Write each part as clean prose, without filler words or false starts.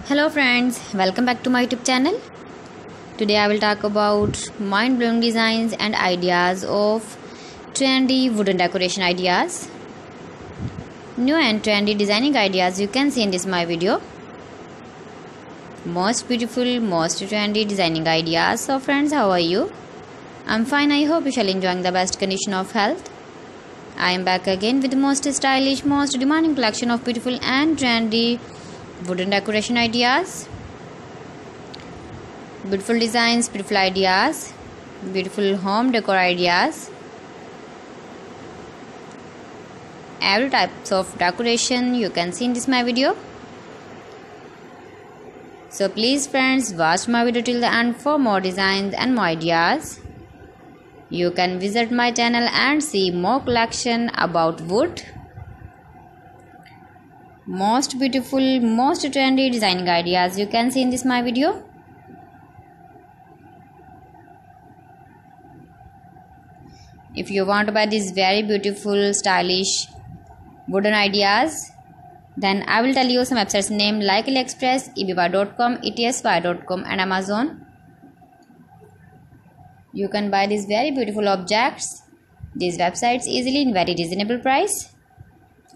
Hello friends, welcome back to my YouTube channel. Today I will talk about mind-blowing designs and ideas of trendy wooden decoration ideas. New and trendy designing ideas you can see in this my video. Most beautiful, most trendy designing ideas. So friends, how are you? I'm fine. I hope you shall enjoying the best condition of health. I am back again with the most stylish, most demanding collection of beautiful and trendy wooden decoration ideas. Beautiful designs, beautiful ideas, beautiful home decor ideas. Every types of decoration you can see in this my video. So please friends, watch my video till the end for more designs and more ideas. You can visit my channel and see more collection about wood. Most beautiful, most trendy designing ideas you can see in this my video. If you want to buy these very beautiful, stylish wooden ideas, then I will tell you some websites name like AliExpress, eBay.com, ETSY.com and Amazon. You can buy these very beautiful objects, these websites easily in very reasonable price,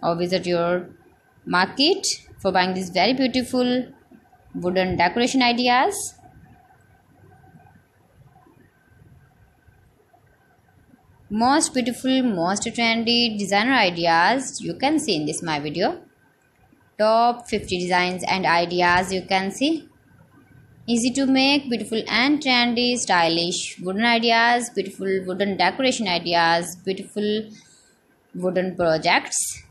or visit your market for buying these very beautiful wooden decoration ideas. Most beautiful, most trendy designer ideas you can see in this my video. Top 50 designs and ideas you can see. Easy to make, beautiful and trendy, stylish wooden ideas, beautiful wooden decoration ideas, beautiful wooden projects.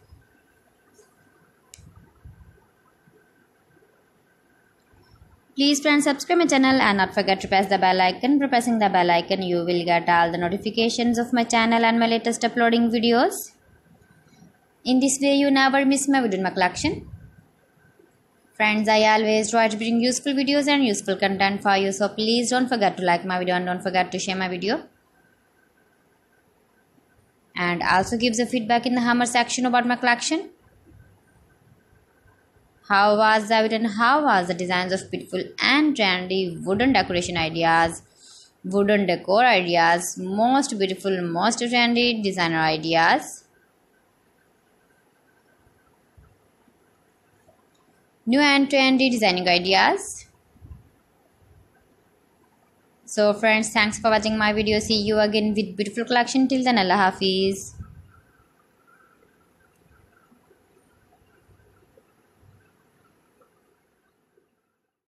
Please friends, subscribe my channel and not forget to press the bell icon. By pressing the bell icon, you will get all the notifications of my channel and my latest uploading videos. In this way, you never miss my video in my collection. Friends, I always try to bring useful videos and useful content for you. So please don't forget to like my video and don't forget to share my video. And also give the feedback in the hammer section about my collection. How was the video and how was the designs of beautiful and trendy wooden decoration ideas, wooden decor ideas, most beautiful, most trendy designer ideas. New and trendy designing ideas. So friends, thanks for watching my video. See you again with beautiful collection. Till then, Allah Hafiz.